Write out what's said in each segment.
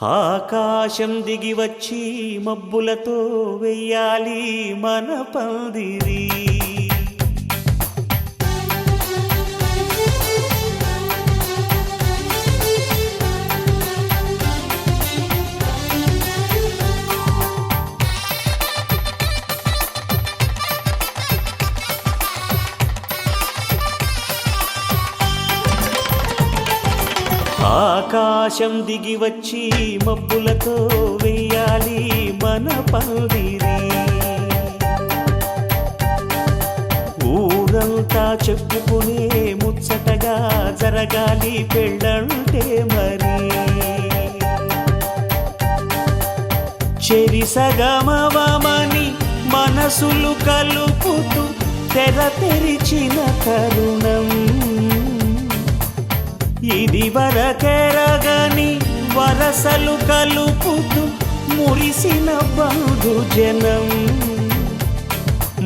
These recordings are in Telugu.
ఆకాశం దిగి వచ్చి మబ్బులతో వెయ్యాలి మన పందిరి. ఆకాశం దిగి వచ్చి మబ్బులతో వెయ్యాలి మన పందిరి. ఊరంతా చెప్పుకునే ముచ్చటగా జరగాలి పెళ్ళంటే మరి. చెరిసగమవమని మనసులు కలుపుతూ తెర తెరిచిన తరుణం. ఇది వరకెరగని వరసలు కలుపుతూ మురిసిన బంధుజనం.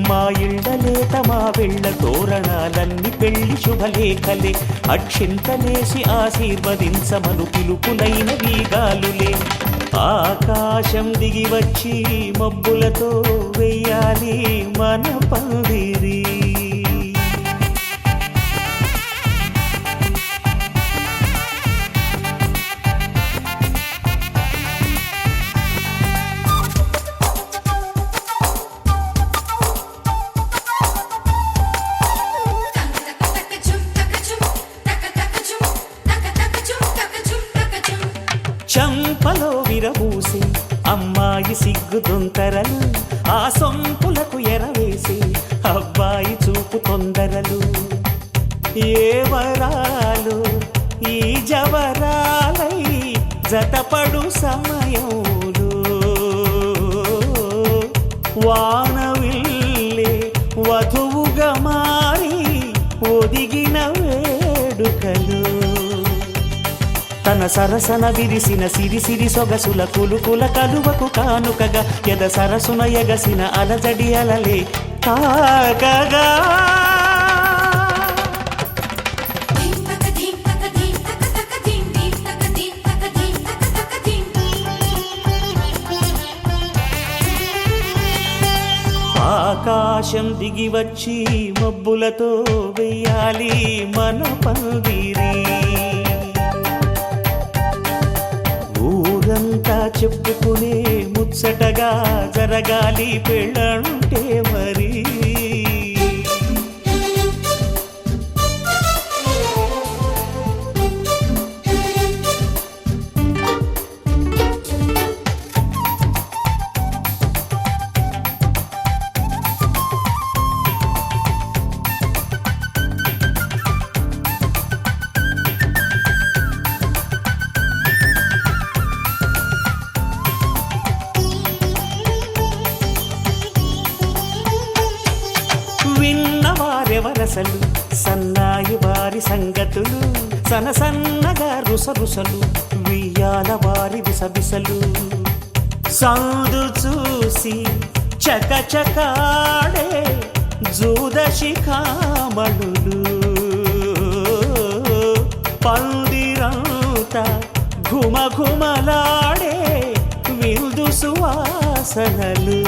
మా ఇళ్ళలేత మా వెళ్ళ తోరణాలన్నీ పెళ్లి శుభలేఖలే. అక్షింతలేసి ఆశీర్వదించమను పిలుపులైన వీగాలులే. ఆకాశం దిగి వచ్చి మబ్బులతో వెయ్యాలి మన పందిరి. చంపలో విరబూసి అమ్మాయి సిగ్గు దొంతరలు. ఆ సొంపులకు ఎరవేసి అబ్బాయి చూపు తొందరలు. ఏ వరాలు ఈ జవరాలై జతపడు సమయంలో. వానవిల్లే వధువుగా మారి ఒదిగిన వేడుకలు. తన సరసన విరిసిన సిరిసిరి సొగసుల కులుకుల కలువకు కానుకగా ఎద సరసున ఎగసిన అలజడి అలలే తాకగా. ఆకాశం దిగి వచ్చి మబ్బులతో వెయ్యాలి మన పందిరి. ఊరంతా చెప్పుకునే ముచ్చటగా జరగాలి పెళ్ళంటే మరి. విన్నవారెవరసలు సన్నాయి వారి సంగతులు. సనసన్నగా రుసరుసలు వియ్యాల వారి విసవిసలు. సందు చూసి చకచకాడే జూదశిఖామణులు. పందిరంతా ఘుమఘుమలాడే విందు సువాసనలు.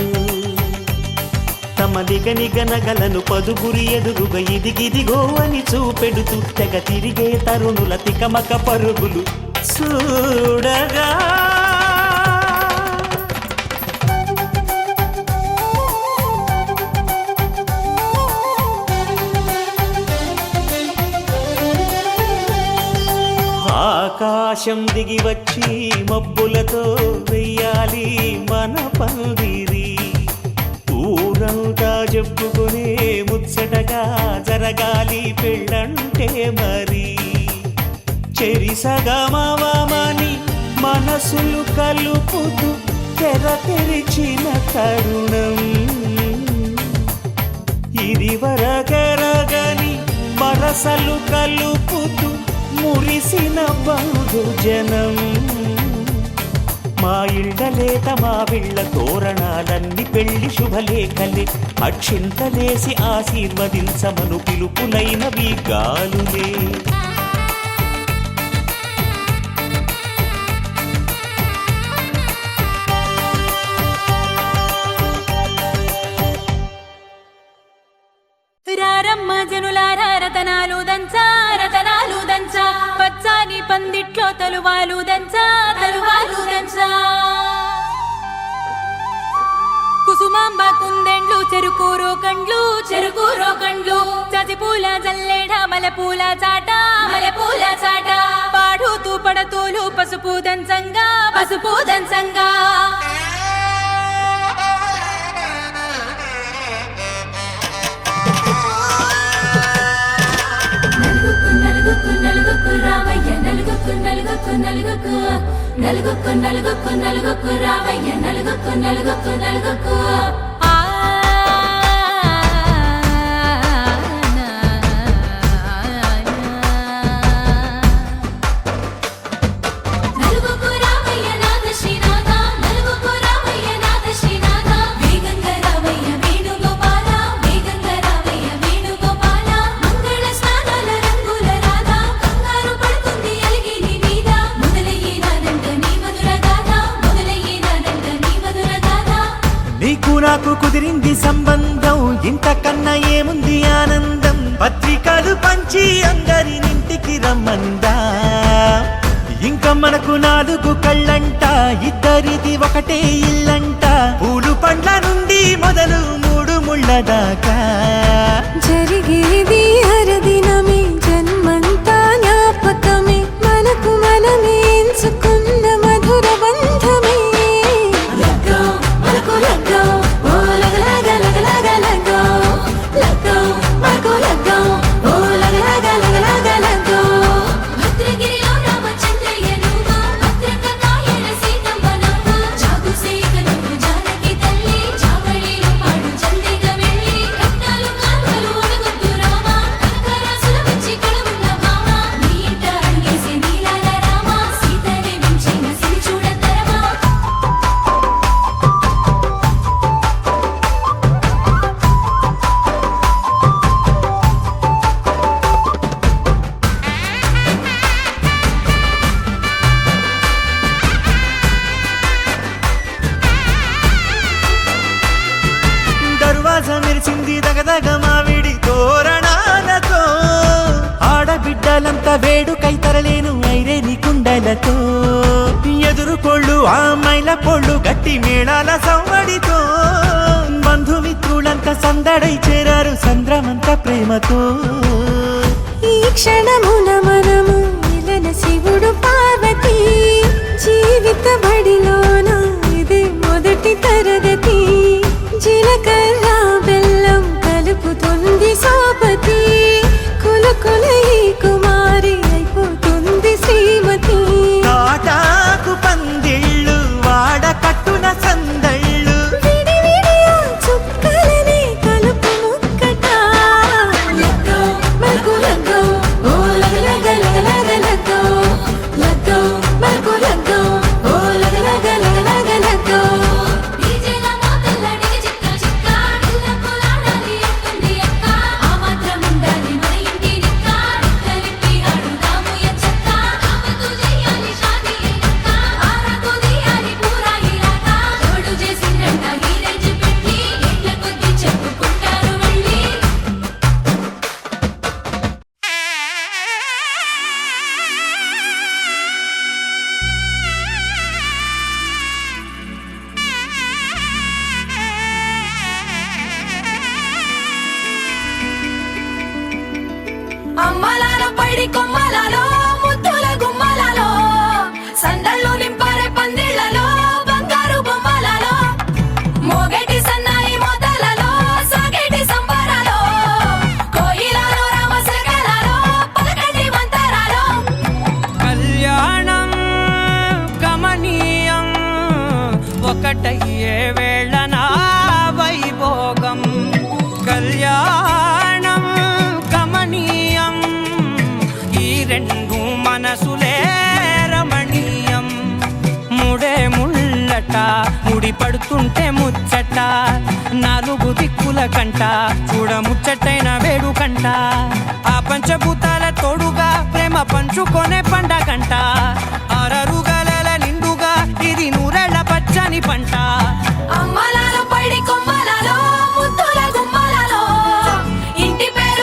తమ నిగనిగనగలను పదుగురి ఎదురుగా ఇదిగిదిగో అని చూపెడుతూ తెగ తిరిగే తరుణుల తికమక పరుగులు చూడగా. ఆకాశం దిగి వచ్చి మబ్బులతో వెయ్యాలి మన పందిరి. ఊరంతా చెప్పుకునే ముచ్చటగా జరగాలి పెళ్ళంటే మరి. చెరిసగమవమని మనసులు కలుపుతూ తెర తెరిచిన తరుణం. ఇది వరకెరగని వరసలు కలుపుతూ మురిసిన బంధుజనం. మా ఇళ్ళలేత మా వీళ్ళ తోరణాలన్నీ పెళ్లి శుభలేఖలే. అక్షింతలేసి ఆశీర్వదించమను పిలుపులైన వీగాలులే. రమ్మ జనులారా రతనాలు దంచా రతనాలు దంచా పచ్చాని పందిట్లో తలువాలు దంచా తలువాలు దంచా కుసుమాంబ కుందెండ్లు చెరుకూరో కండ్లు చజిపూల జల్లేడ మలపూల చాట పాడుతూ పడతూలు పసుపు దంచంగా నలుగుకు రావయ్య నలుగుకు రావయ్య నలుగుకు నీకు నాకు కుదిరింది సంబంధం ఇంతకన్నా ఏముంది ఆనందం పత్రికలు పంచి అందరినింటికి రమ్మందా ఇంకా మనకు 4 కళ్ళంట ఇద్దరిది ఒకటే ఇల్లంట పూలు పండ్ల నుండి మొదలు 3 ముళ్ళ దాకా జరిగేది హరదినమే జన్మంతా జ్ఞాపకమే మనకు మనమే ఎంచుకున్న మధుర బంధమే మెరిసింది దగదగ మావిడి తోరణాలతో ఆడబిడ్డలంతా వేడుకై తరలేను ఐరేని కుండలతో ఎదురుకోళ్ళు ఆ మైల పొళ్ళు గట్టి మేళాల సవ్వడితో బంధుమిత్రులంతా సందడై చేరారు సంద్రమంత ప్రేమతో ఈ క్షణమున మనము ఇలన శివుడు పార్వతి జీవిత బడిలోన ఇదే మొదటి తరగతి జీలకర్ర బెల్లం కలుపుతుంది సోపతి కులకుల ఈ కుమారి అయిపోతుంది శ్రీమతి తాటాకు పందిళ్ళు వాడ కట్టున సందళ్ళు విడివిడియా చుక్కలనే కలుపు ముక్కట లగ్గో మల్కు లగ్గో ఓ లగలగలగలగో లగ్గో మల్కు లగ్గో ఓ లగలగలగలగో అమ్మలాలో పైడి కొమ్మలలో ముద్దుల గుమ్మలలో సందళ్ళు నింపారే పందిళ్లలో బంగారు బొమ్మలలో మోగేటి సన్నాయి మోతలలో సాగేటి సంబరాలో కోయిలలో రామశకలలో పలకటి మంతరాలో కళ్యాణం గమనీయం ఒకటయ్యే వేళనా వైభోగం కళ్యాణం గమనీయం ఈ రెండు మనసులే రమణీయం ముడే ముళ్ళట ముడి పడుతుంటే ముచ్చట 4 దిక్కుల కంట చూడ ముచ్చటైన వేడుకంట ఆ పంచభూతాల తోడుగా ప్రేమ పంచుకొనే పండగంట అరరుగల నిండుగా ఇది 100 పచ్చని పంట అమ్మలాలో పైడి కొమ్మలలో ముద్దుల గుమ్మలలో ఇంటి పేరు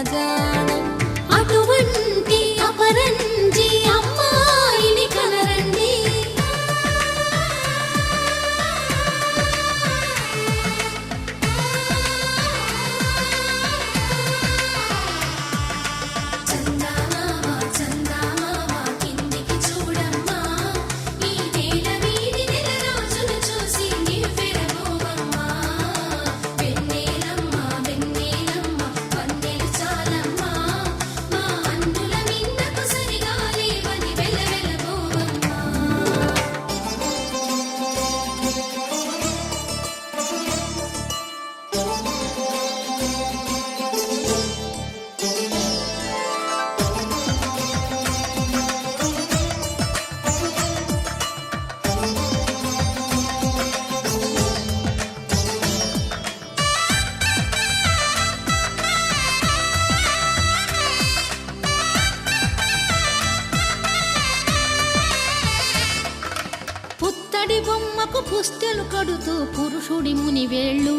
జానం అటువంటి అపరంజి అమ్మాయిని కనరండి. చందమామ చందమామ కిందికి చూడమ్మా, ఈ నేల వీడి నెల రోజులు చూసి నివ్వెరబోవమ్మా. వెన్నెలమ్మ వెన్నెలమ్మ వన్నెలు చాలమ్మా, మా అన్నుల మిన్నకు సరిగా లేవని వెలవెలబోవమ్మా. పుత్తడి బొమ్మకు పుస్తెలు కడుతూ పురుషుడి ముని వేళ్ళు,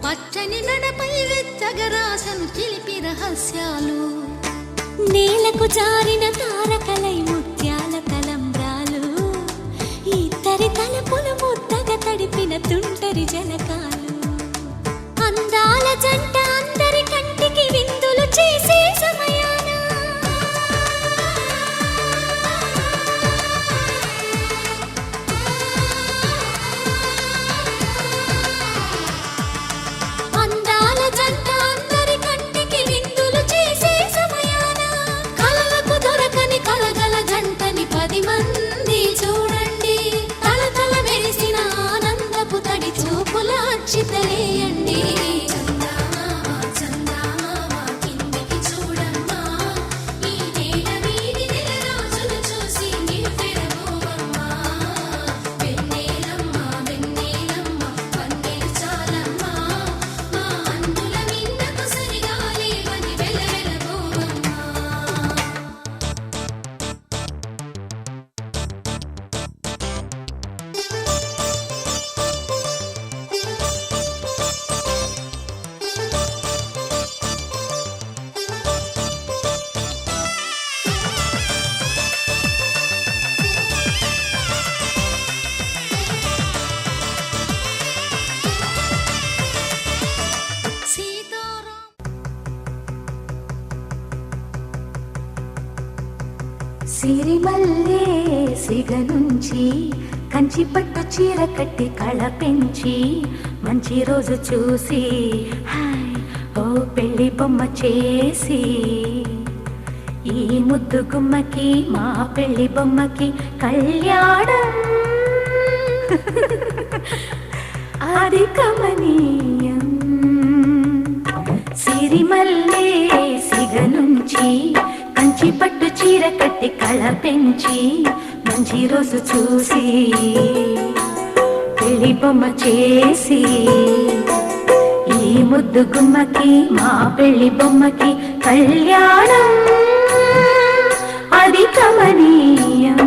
పచ్చని నడపై వెచ్చగరాసను చిలిపి రహస్యాలు. నేలకు జారిన తారకలై ముత్యాల తలంబ్రాలు, ఇద్దరి తలపులు ముద్దగా తడిపిన తుంటరి జలకాలు. అందాల జంట అందరి కంటికి విందులు చేసే సమయాన అందాల జంట అందరి కంటికి విందులు చేసే సమయాన కలలకు దొరకని కలగల జంటని 10 మంది చూడండి. తలతల మెరిసిన ఆనందపు తడి చూపుల అక్షితలేయండి. చందమామ చందమామ కిందికి చూడమ్మా, ఈ నేల వీడి నెల రోజులు చూసి నివ్వెరబోవమ్మా. వెన్నెలమ్మ వెన్నెలమ్మ వన్నెలు చాలమ్మా, మా అన్నుల మిన్నకు సరిగా లేవని వెలవెలబోవమ్మా. సీతారాం సిరిమల్లే సిగ నుంచి కంచి పట్టు చీర కట్టి కళ పెంచి మంచి రోజు చూసి హాయ్ ఓ పెళ్లి బొమ్మ చేసి, ఈ ముద్దు గుమ్మకి మా పెళ్లి బొమ్మకి కళ్యాణం అది కమనీయం. సిరిమల్లే సిగ నుంచి కంచి పట్టు చీర కట్టి కళ పెంచి మంచి రోజు చూసి పెళ్లి బొమ్మ చేసి, ఈ ముద్దు గుమ్మకి మా పెళ్లి బొమ్మకి కళ్యాణం అది కమనీయం.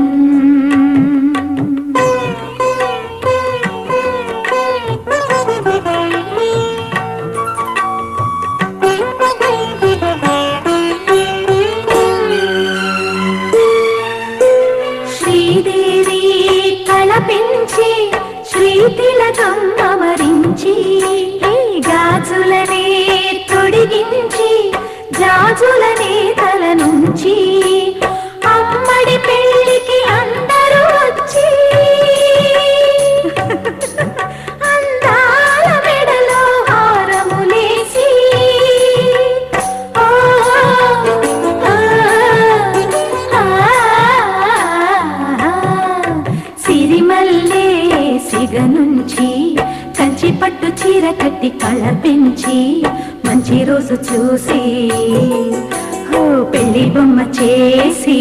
శ్రీదేవి కళ పెంచి శ్రీతిలకం అమరించి, గాజులనే తొడిగించి జాజులనే తల నుంచి, అమ్మడి పెళ్లికి అందరూ వచ్చి అందాల మెడలో హారములేసి, సిరిమల్లే సిగ నుంచి కంచి పట్టు చీర కట్టి కళ పెంచి మంచి రోజు చూసి ఓ పెళ్లి బొమ్మ చేసి,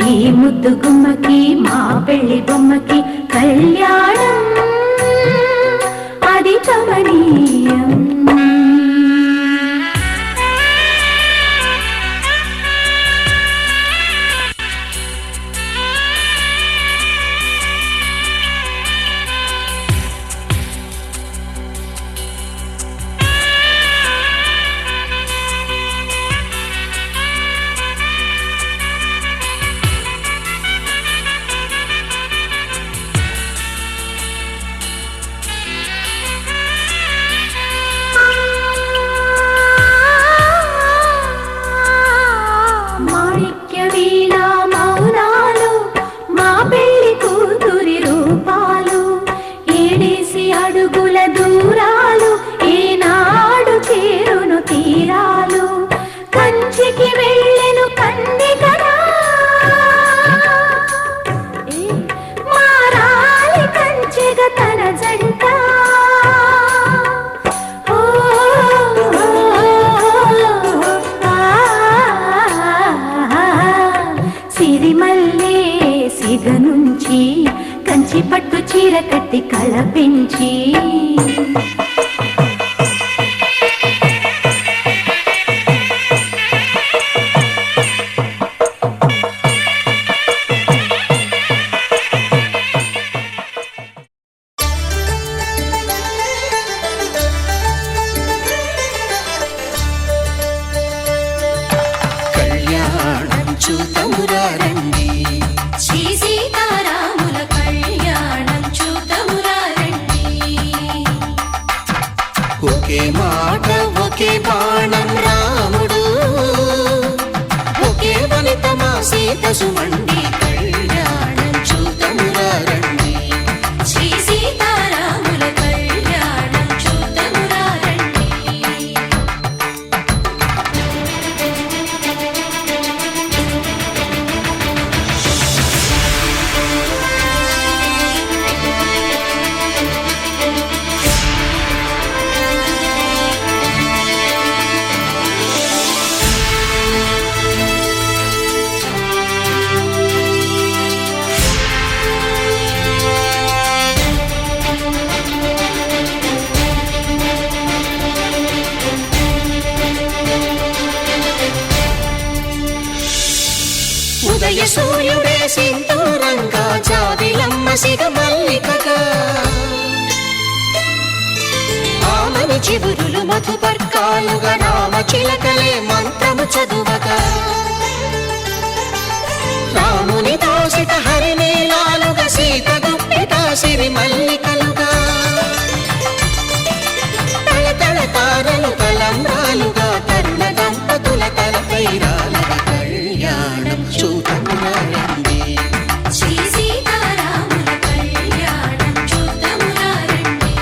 ఈ ముద్దు గుమ్మకి మా పెళ్లి బొమ్మకి కళ్యాణం అది కమనీయం. కట్టి కళ పెంచి కళ్యాణం చూతమురారండి శ్రీ సీతారాముల కళ్యాణం చూతమురారండి ఒకే మాట ఒకే బాణం రాముడు ఒకే వనిత మా సీత సుమండి కళ్యాణం చూతమురారండి శ్రీ సీతారాముల కళ్యాణం చూతమురారండి ఉదయ సూర్యుడే సింధూరంగా జాబిలమ్మ సిగ మల్లికగా ఆమని చివురులు మధుపర్కాలుగా రామ చిలకలే మంత్రము చదువగా రాముని దోసిట హరినీలాలుగా సీత గుప్పిట సిరి మల్లికలుగా తళతళ తారలు తలంబ్రాలుగా తరుణ దంపతుల తలపై రాలగా కళ్యాణం చూతమురారండి శ్రీ సీతారాముల కళ్యాణం చూతమురారండి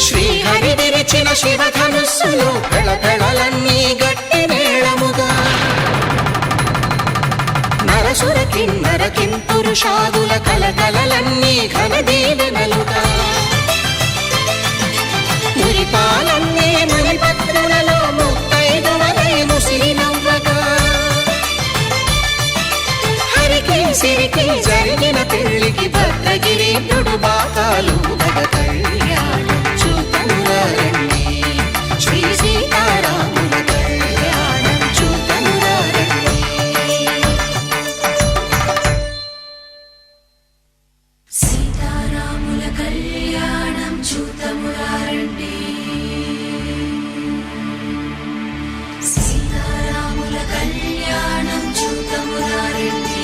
శ్రీహరి విరిచిన శివధనుస్సులు పెళపెళలన్నీ గట్టి మేళముగా నరసుర కిన్నర కింపురుషాదుల కలకలలన్నీ ఘన దీవెనలుగా మురిపాలన్నీ మణిపత్రులలో ముత్తైదువలై ముసిరి నవ్వగా హరికి సిరికి జరిగిన పెళ్లికి భద్రగిరీంద్రుడు బాకాలు మగ కళ్యాణం చూతమురారండి శ్రీ సీతారాముల కళ్యాణం చూతమురారండి సీతారాముల కళ్యాణం చూతమురారండి సీతారాముల కళ్యాణం చూతమురారండి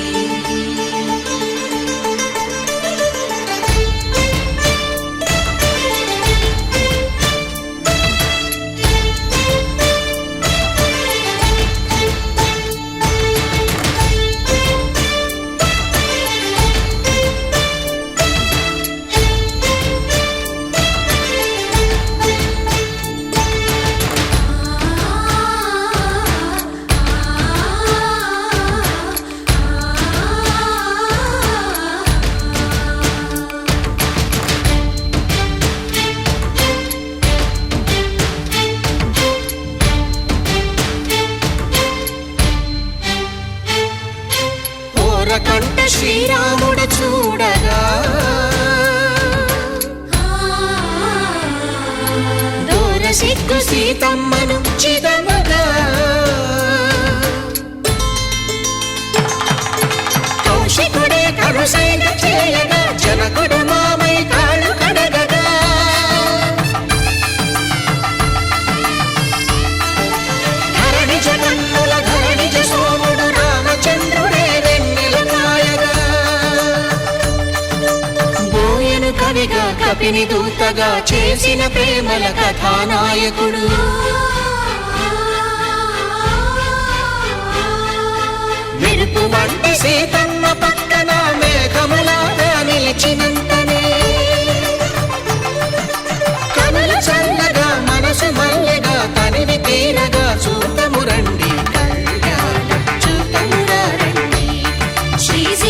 కంట శ్రీరాముడు చూడగా దూర సిగ్గు సీతమ్మను చిదమగా కౌశికుడే కరుసైన చేయగా జనకుడు మామై కాళ్ళు కడగగా ధరణి జగన్నుల ధరణిజ సోముడు రామచంద్రుడే కవిగా కపిని దూతగా చేసిన ప్రేమల కథానాయకుడు మెరుపు వంటి సీతమ్మ పక్కన మేఘములాగా నిలిచినంతనే కనుల చల్లగా మనసు మల్లెగా తనివి తీరగా చూతమురండి కళ్యాణం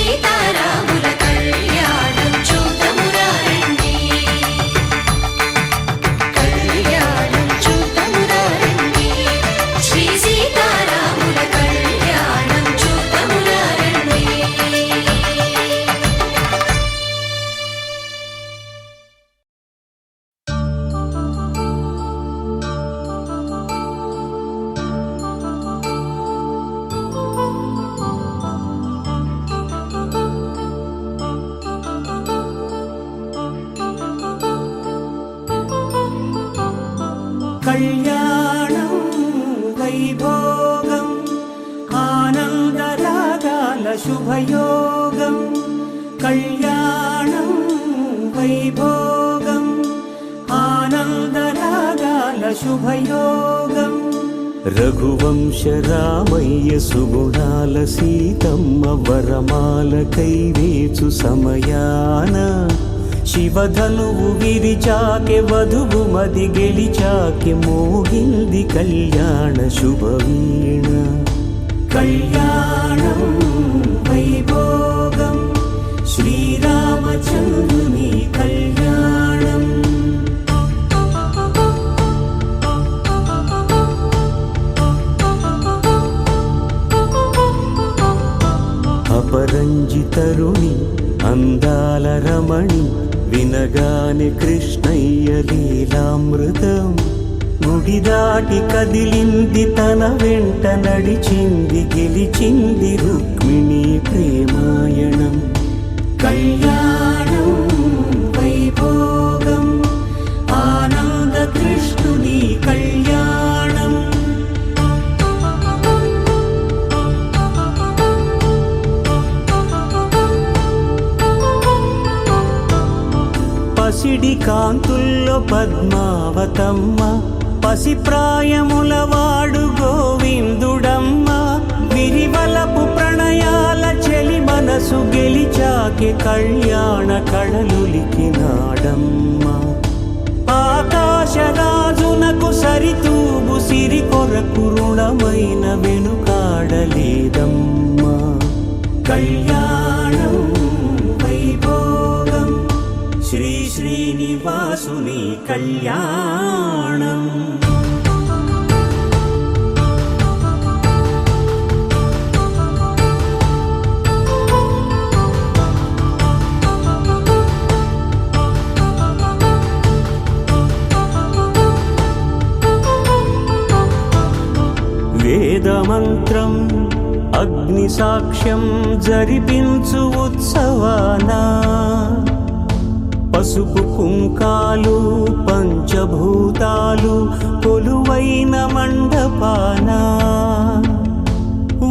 సీతారాముల కళ్యాణం చూద్దామురా రండి కళ్యాణం చూద్దామురా రండి శ్రీ సీతారాముల కళ్యాణం చూద్దామురా రండి కళ్యాణం వైభోగం ఆనందరాగాల శుభయోగం కళ్యాణం వైభోగం ఆనందరాగాల శుభయోగం రఘువంశ రామయ్య సుగుణాల సీతమ్మ వరమాల కైవేచు సమయాన శివధనువు విరిచాకె వధువు మది గెలిచాకె మోగింది కళ్యాణ శుభవీణ కళ్యాణం వైభోగం శ్రీరామచంద్రుని కళ్యాణం అపరంజి తరుణి అందాల రమణి వినగానే కృష్ణయ్య లీలామృతం గుడి దాటి కదిలింది తన వెంట నడిచింది గెలిచింది రుక్మిణి ప్రేమాయణం కళ్యాణం వైభోగం ఆనంద కృష్ణుని కళ్యాణం పసిడి కాంతుల్లో పద్మావతమ్మ పసిప్రాయముల వాడు గోవిందుడమ్మ విరివలపు ప్రణయాల చెలి మనసు గెలిచాకె కళ్యాణ కళలులికినాడమ్మ ఆకాశరాజునకు సరితూబు సిరి కొరకు రుణమైన వెనుకాడలేదమ్మా కళ్యాణం వైభోగం శ్రీ శ్రీనివాసుని కళ్యాణం వేదమంత్రం అగ్ని సాక్ష్యం జరిపించు ఉత్సవానా పసుపు కుంకాలు పంచభూతాలు కొలువైన మండపాన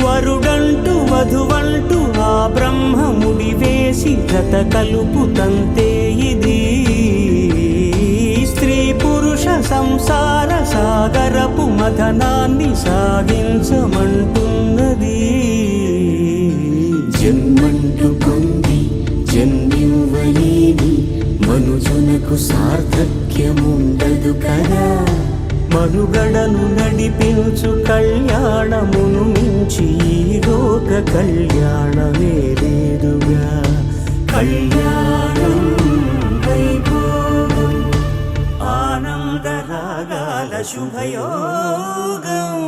వరుడంటూ వధువంటూ ఆ బ్రహ్మముడి వేసి జత కలుపుతంతే ఇది స్త్రీ పురుష సంసార సాగరపు మథనాన్ని సాగించమంటున్నది జన్మంటూ పొంది జన్మివ్వలేని మనుజునకు సార్థక్యముండదు కదా మనుగడను నడిపించు కళ్యాణమును మించి ఈ లోక కళ్యాణమే లేదుగా కళ్యాణం వైభోగం ఆనందరాగాల శుభయోగం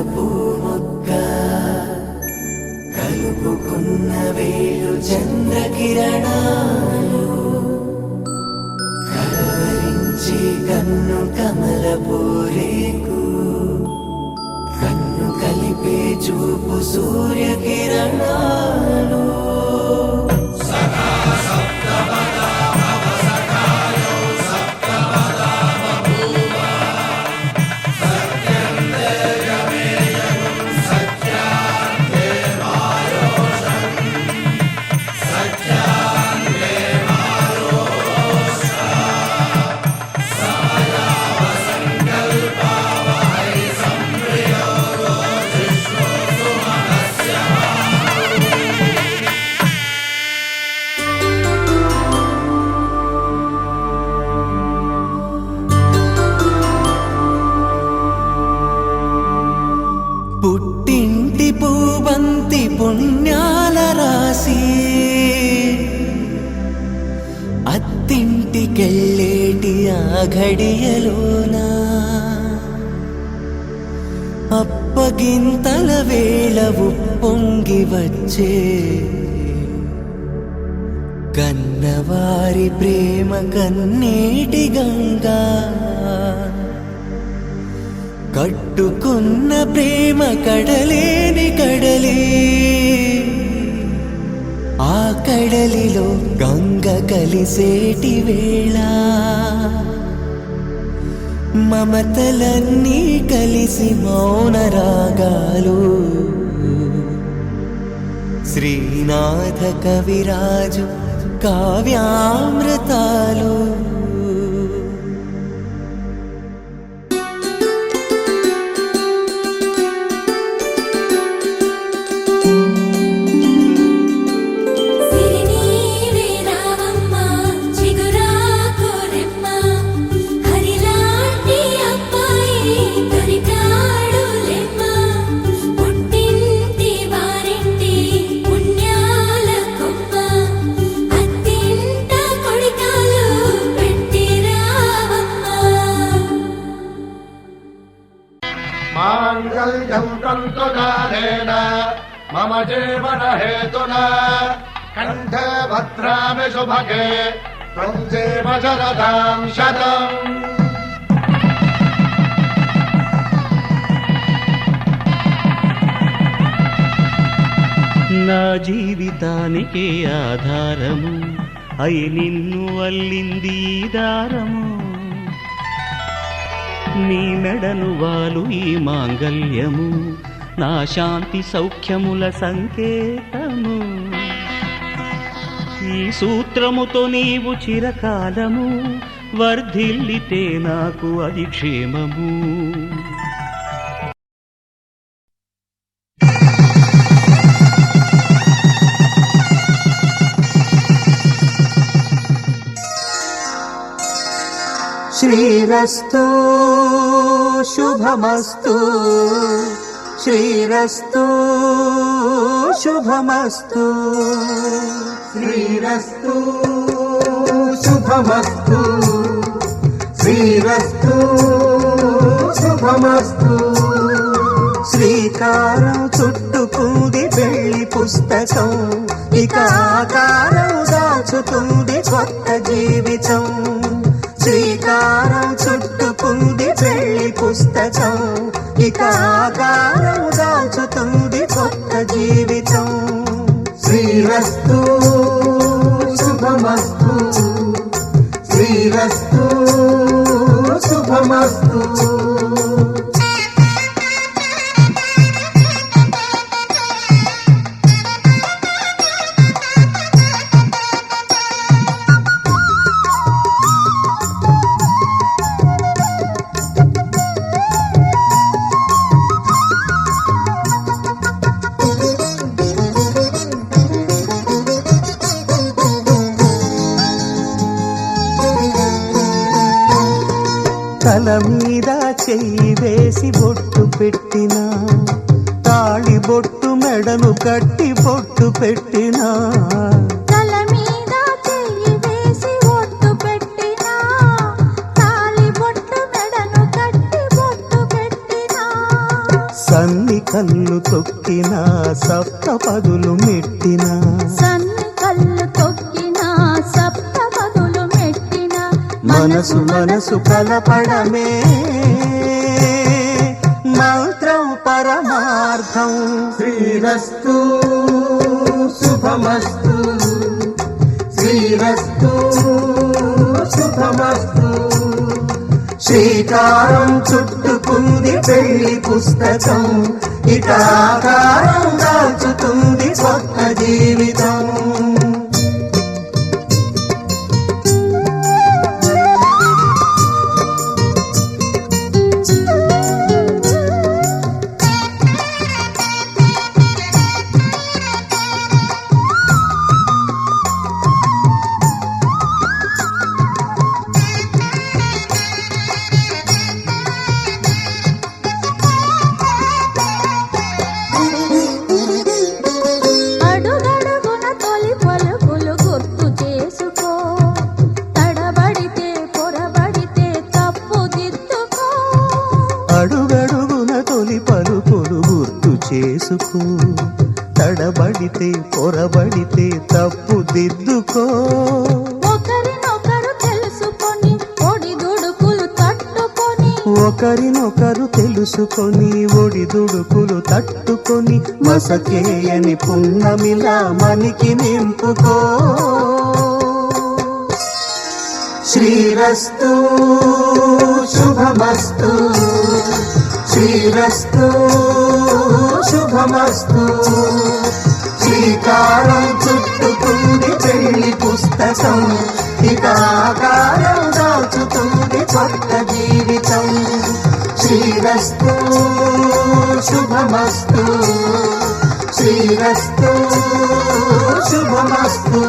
పూమొక్క కలుపుకున్న వేలు చంద్రకిరణాలు కలవరించి కన్ను కమలపూరేకు కన్ను కలిపే చూపు సూర్యకిరణాలు పుట్టింటి పూబంతి పుణ్యాల రాసి అత్తింటికెళ్ళేటి ఆ ఘడియలోన అప్పగింతల వేళ ఉప్పొంగి వచ్చే కన్నవారి ప్రేమ కన్నీటి గంగా కట్టుకున్న ప్రేమ కడలేని కడలి ఆ కడలిలో గంగ కలిసేటి వేళ మమతలన్నీ కలిసి మౌన రాగాలు శ్రీనాథ కవిరాజు కావ్యామృతాలు మాంగళ్యం తంతునానేన మమ జీవన హేతునా కంఠే భద్రామి శుభగే త్వం జీవ శరదాం శతం. నా జీవితానికే ఆధారము అయి నిన్ను అల్లింది ఈ దారము నీ మెడను వాలు ఈ మాంగల్యము నా శాంతి సౌఖ్యముల సంకేతము ఈ సూత్రముతో నీవు చిరకాలము వర్ధిల్లితే నాకు అది క్షేమము. శ్రీరస్తు శుభమస్తు శ్రీరస్తు శుభమస్తు శ్రీరస్తు శుభమస్తు శ్రీరస్తు శుభమస్తు. శ్రీకారం చుట్టుకుంది పెళ్లి పుస్తకం ఇక ఆకారం దాచుతుంది కొత్త జీవితం. శ్రీకారం చుట్టుకుంది పెళ్లి పుస్తకం ఇక ఆకారం దాచుతుంది కొత్త జీవితం. శ్రీరస్తు శుభమస్తు శ్రీరస్తు శుభమస్తు. తల మీద చెయ్యి వేసి బొట్టు పెట్టినా తాళి బొట్టు మెడను కట్టి బొట్టు పెట్టినా తల మీద చెయ్యి వేసి బొట్టు పెట్టినా తాళి బొట్టు మెడను కట్టి బొట్టు పెట్టినా సన్ని కళ్ళు తొక్కిన సప్తపదులు మెట్టిన సన్ని కళ్ళు తొక్కిన సప్తపదులు మెట్టిన మనసు మనసు కలపడమే మంత్రం పరమార్థం. శ్రీరస్తు శుభమస్తు శ్రీరస్తు శుభమస్తు. శ్రీకారం చుట్టుకుంది పెళ్లి పుస్తకం, ఇక ఆకారం దాల్చుతుంది కొత్త జీవితం. అడుగడుగున తొలి పలుకులు గుర్తు చేసుకో, తడబడితే పొరబడితే తప్పు దిద్దుకో. ఒకరినొకరు తెలుసుకొని ఒడిదుడుకులు తట్టుకొని మసకేయని పున్నమిలా మనికి నింపుకో. శ్రీరస్తు శుభమస్తు శ్రీరస్తు శుభమస్తు. శ్రీకారం చుట్టుకుంది పెళ్లి పుస్తకం, ఇక ఆకారం దాచుతుంది కొత్త జీవితం. శ్రీరస్తు శుభమస్తు శ్రీరస్తు శుభమస్తు.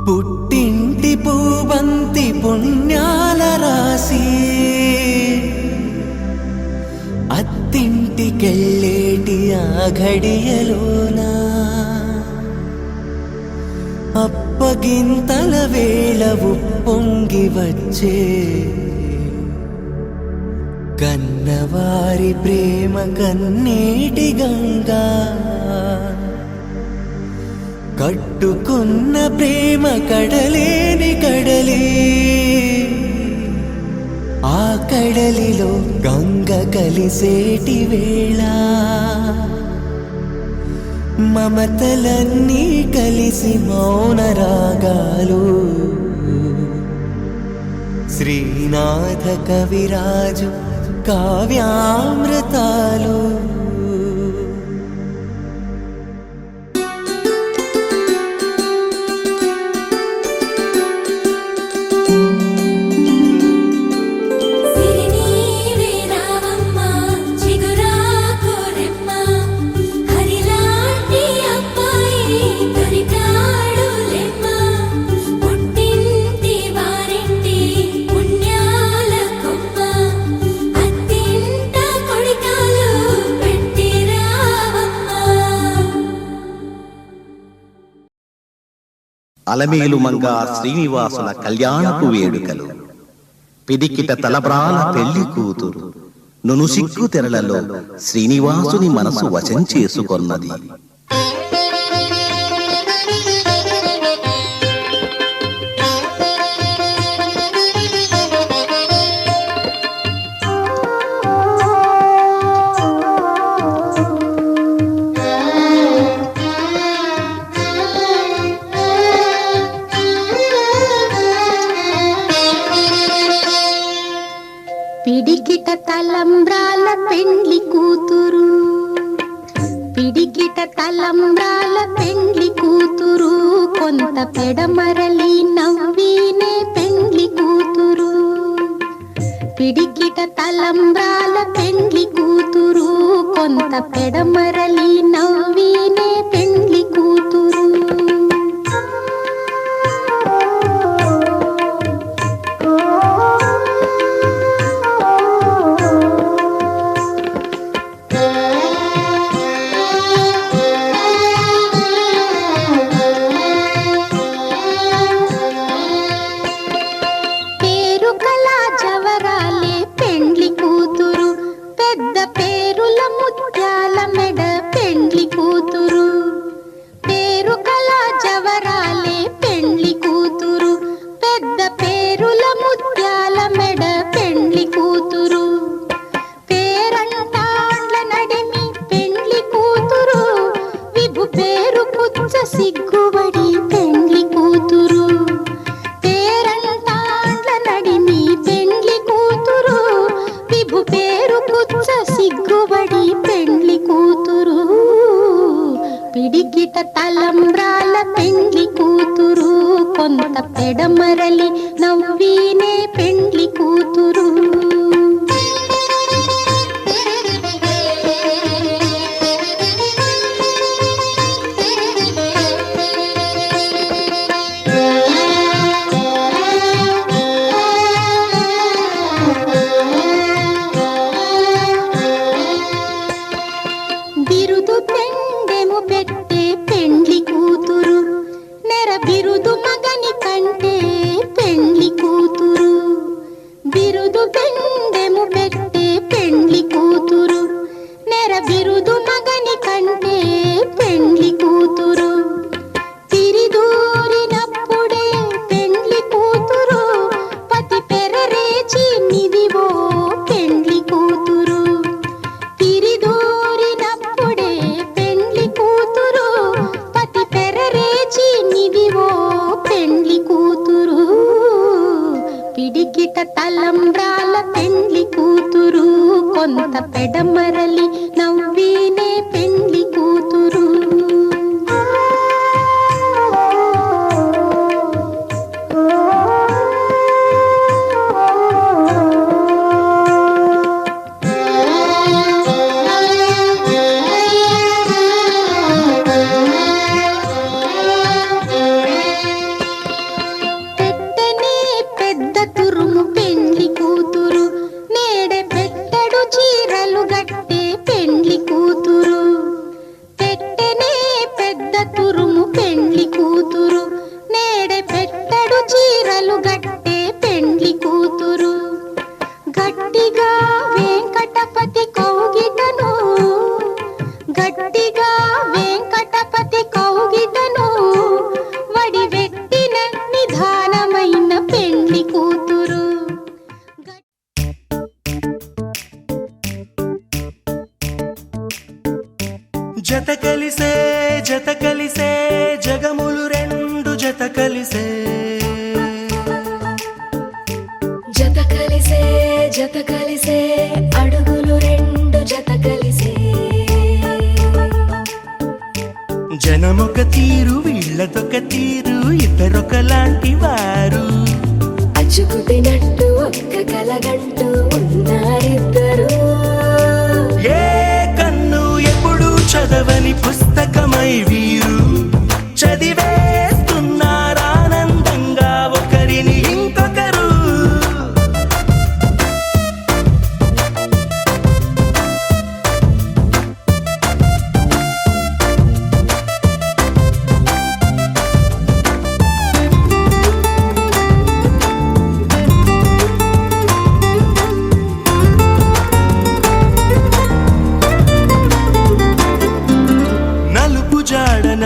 పుట్టింటి పూబంతి పుణ్యాల రాసి అత్తింటికెళ్ళేటి ఆ ఘడియలోనా అప్పగింతల వేళ ఉప్పొంగి వచ్చే కన్నవారి ప్రేమ కన్నీటి గంగా కట్టుకున్న ప్రేమ కడలేని కడలే ఆ కడలిలో గంగ కలిసేటి వేళ మమతలన్నీ కలిసి మౌన రాగాలు శ్రీనాథ కవిరాజు కావ్యామృతాలు అలమేలు మంగా శ్రీనివాసుల కళ్యాణపు వేడుకలు, పిడికిట తలబ్రాల పెళ్లి కూతురు, నునుసిక్కు తెరలలో శ్రీనివాసుని మనసు వశం చేసుకొన్నది. పిడికిట తలంబ్రాల పెండ్లి కూతురు, పిడికిట తలంబ్రాల పెండ్లి కూతురు, కొంత పెడమరలి నవ్వినే పెండ్లి కూతురు. పిడికిట తలంబ్రాల పెండ్లి కూతురు, కొంత పెడమరలి నవ్వినే పెండ్లి కూతురు. సిగ్గుబడి పెండ్లి కూతురు, పేరంటాండ్ల నడిమి పెండ్లి కూతురు, విభు పేరు కుచ్చ సిగ్గుబడి పెండ్లి కూతురు. పిడికిట తలంబ్రాల పెండ్లి కూతురు, కొంత పెడమరలి నవ్వినే పెండ్లి కూతురు. బిరుదు పెండెము పెట్టే పెండ్లి కూతురు, నెర బిరుదు మగని కంటే పెండ్లి కూతురు. బిరుదు పెండెము పెట్టే పెండ్లి కూతురు, నెర బిరుదు మగని కంటే పెండ్లి కూతురు. తిరిదూరినప్పుడే పెండ్లి కూతురు, పతి పెరరేచి నిదివో పెండ్లి కూతురు. తిరిదూరినప్పుడే పెండ్లి కూతురు, పతి పెరరేచి నిదివో పెండ్లి కూతురు. పిడికిట తలంబ్రాల పెండ్లి కూతురు, కొంత పెడమరలి నవ్వినే పెండ్లి కూతురు. పెట్టనే పెద్ద తురుము పెండ్లి కూతురు, నేడే పెట్టడు చీరలు గట్టే పెండ్లి కూతురు. పెట్టనే పెద్ద తురుము పెండ్లి కూతురు, నేడే పెట్టడు చీరలు గట్టే పెండ్లి కూతురు. గట్టిగా వెంకటపతి కౌగిటను, గట్టిగా వెంకటపతి కౌగిటను, వడి వెట్టిన నిధానమైన పెండ్లి కూతురు. జత కలిసే జత కలిసే జగములు రెండు జత కలిసే, జత కలిసే జత కలిసే అడుగులు రెండు జత కలిసే. జనమొక తీరు వీళ్ళదొక తీరు, ఇద్దరొకలాంటి వారు. అచ్చుకుతినట్టు ఒక్క కలగంటూ ఉన్నారిద్దరు. ఏ కన్ను ఎప్పుడు చదవని పుస్తకమై వీరు చదివేస్తున్నారానందంగా ఒకరిని ఇంకొకరు.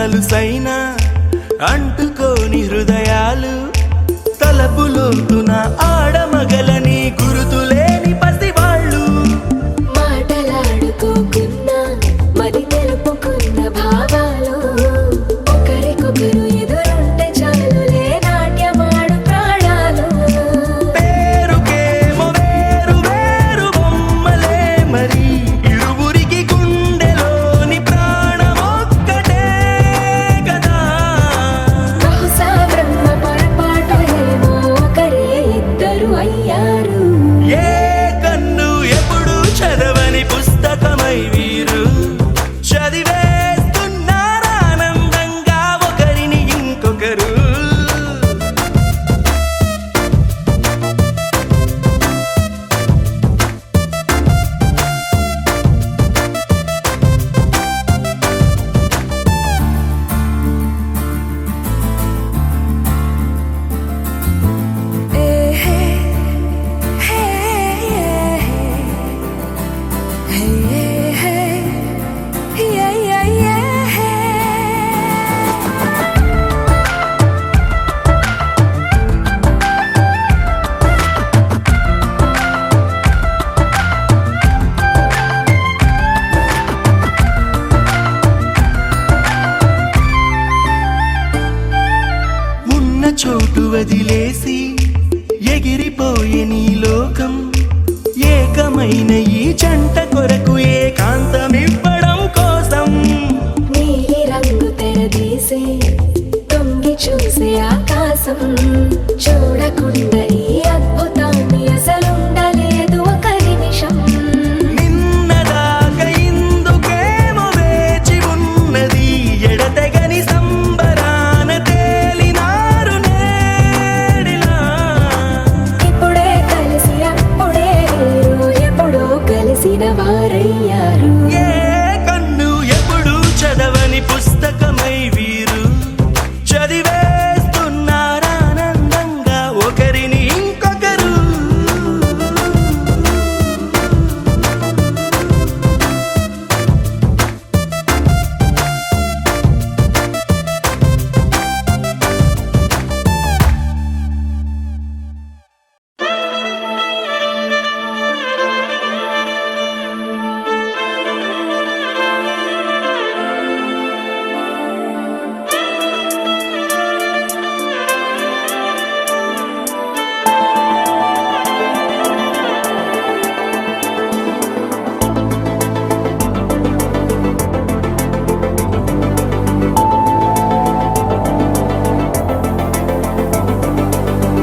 నలుసైన అంటుకోని హృదయాలు తలపులోతున ఆడమగలని గురుతులేని పసివాళ్ళు మాటలాడుకోకున్నా మరి తెలుపుకున్న భావాలు ఒకరికొకరు ఎదురుంటే చాలులే నాట్యమాడు ప్రాణాలు పేరుకేమో వేరు వేరు బొమ్మలే మరి ఇరువురికి గుండెలోని ప్రాణమొక్కటే కదా బహుశా బ్రహ్మ పొరపాటు ఏమో ఒకరే ఇద్దరు అయ్యారు ఏ కన్ను ఎప్పుడు చదవని పుస్తకమై వీరు చదివేస్తున్నారానందంగా ఒకరిని ఇంకొకరు ఉన్న చోటు వదిలేసి ఎగిరిపోయే నీ లోకం ఏకమైన ఈ జంట కొరకు ఏకాంతమివ్వడం కోసం నీలి రంగు తెరదీసే తొంగి చూసే ఆకాశం చూడకుండా ఈ అద్భుతాన్ని అసలుండలేదు ఒక నిమిషం నిన్నదాకా ఇందుకేమో వేచి ఉన్నది ఎడతెగని సంబరాన తేలినారు నేడిలా ఇప్పుడే కలిసి అప్పుడే వేరు ఎప్పుడో కలిసిన వారయ్యారు ఏ కన్ను ఎప్పుడు చదవని పుస్తకమై వీరు చదివేస్తున్నారానందంగా ఒకరిని ఇంకొకరు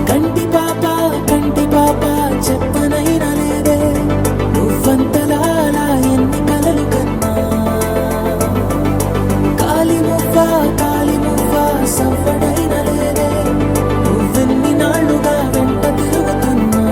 కంటి పాప చెప్పనైనా లేదే నువ్వంతలా అలా ఎన్ని కలలు కన్నా కాలి మువ్వ సవ్వడైనా లేదే నువ్వెన్ని నాళ్ళుగా వెంట తిరుగుతున్నా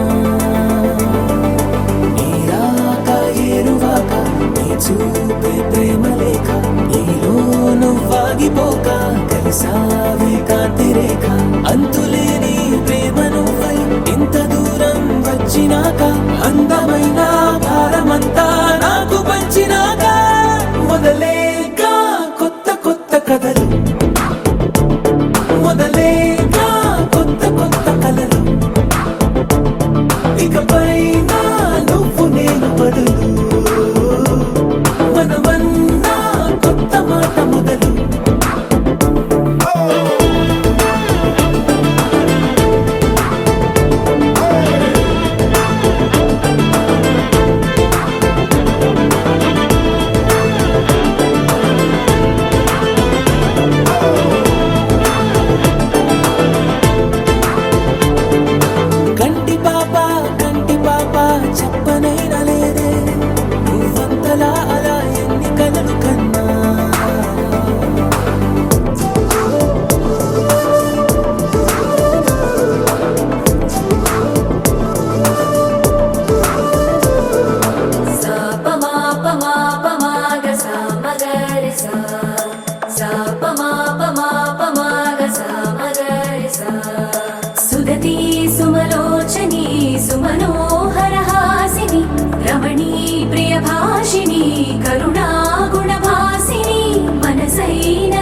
నీరాక ఏరువాక నీ చూపే ప్రేమ లేక నీలో నువ్వాగిపోక కలిసావే కాంతి రేఖ అంతులేని ప్రేమ నువ్వై ఇంత దూరం వచ్చినాక అందమైన భారమంతా నాకు పంచినాక మొదలేక కొత్త కొత్త కథలు మొదలేక కొత్త కొత్త కలలు ఇకపైన నువ్వు నేను బదులు మనమన్నా కొత్త మాట మొదలు కంటి పాప చెప్పనైనా లేదే నువ్వంతలా అలా ఎన్ని కలలు కన్నా సుదతి సుమలోచని సుమనోహరహాసిని రమణీ ప్రియభాషిణి కరుణా గుణభాసిని మనసైన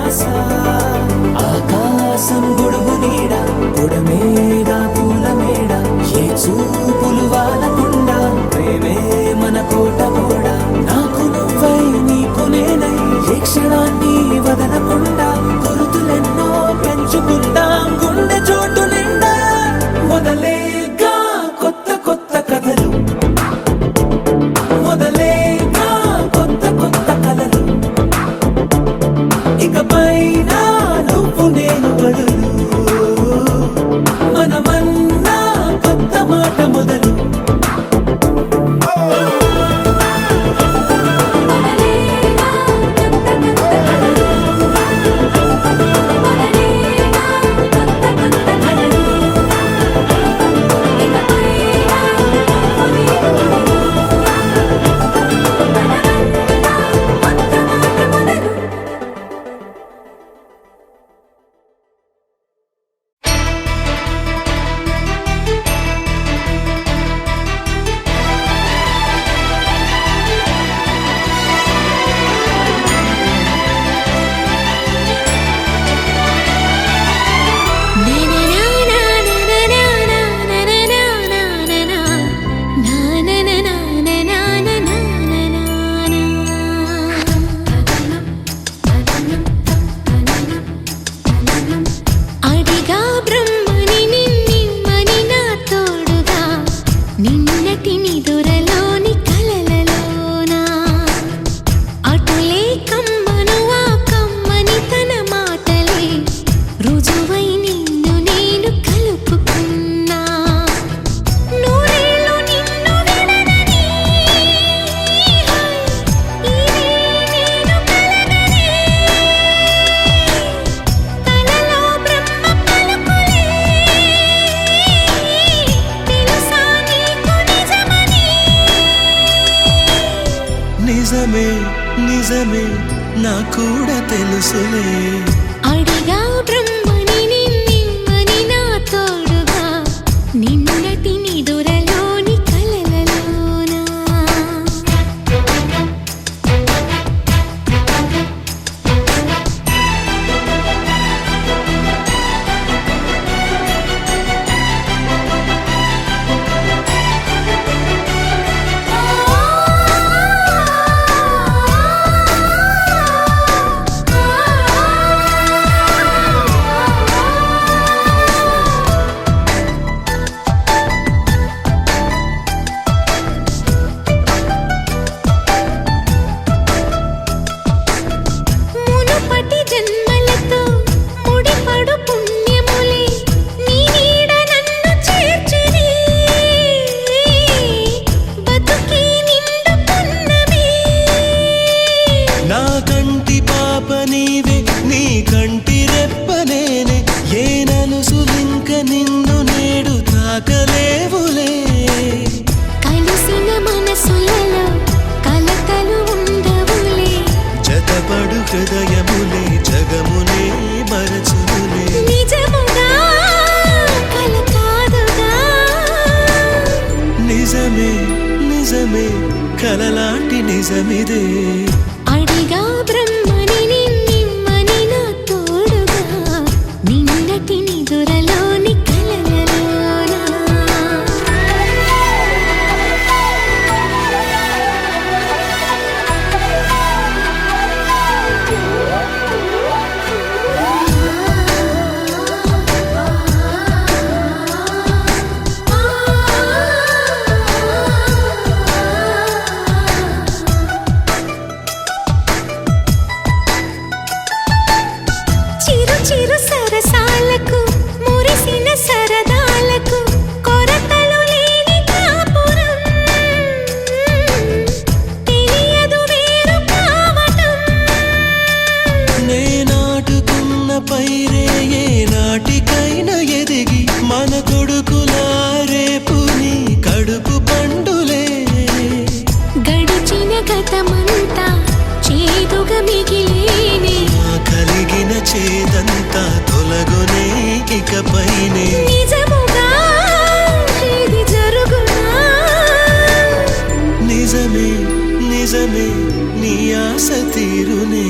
శ్వాస ఆకాశం గొడుగు నీడ గొడమేడ పూల మేడ ఏ చూపులు వాలకుండా ప్రేమే మన కోట గోడ నాకు నువ్వై నీకు నేనై ఏ క్షణాన్ని వదలకుండా గురుతులెన్నో పెంచుకుందాం గుండె చోటు నిండా మొదలేగా కొత్త కొత్త కథలు మొదలేగా కొత్త కొత్త కలలు ఇకపైన నువ్వు నేను బదులు మనమన్నా కొత్త మాట మొదలు నిజమే నిజమే నా కూడా తెలుసులే అడిగా బ్రహ్మని నిన్నని నా తోడుగా నిన్నటి నిదురలోని కలలలోనా హృదయములే జగమునే మరచుములే నిజముగా కల కాదుగా నిజమే నిజమే కలలాంటి నిజమిదే అడిగా బ్రహ్మని నిన్నని నా తోడుగా నిన్నటి నిదురలోని కలలలోనా చిరు సరసాలకు మురిసిన సరదాలకు కొరతలు లేని కాపురం తెలియదు వేరు కావటం నే నాటుకున్న పైరే ఏ నాటికైనా ఎదిగి మన కొడుకులా రేపు నీ కడుపు పండులే గడిచిన గతమంతా చేదుగా మిగిలేనే కలిగిన చేదంతా తొలగునే ఇకపైనే నిజముగా ఇది జరుగునా నిజమే నిజమే నీ ఆశ తీరునే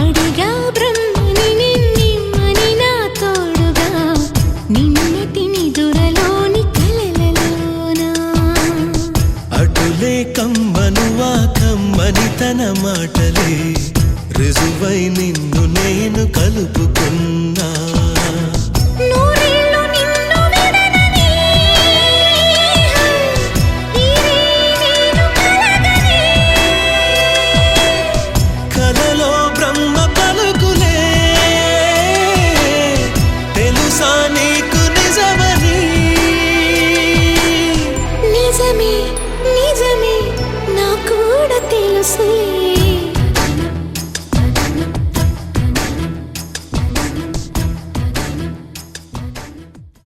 అడిగా బ్రహ్మ మనసే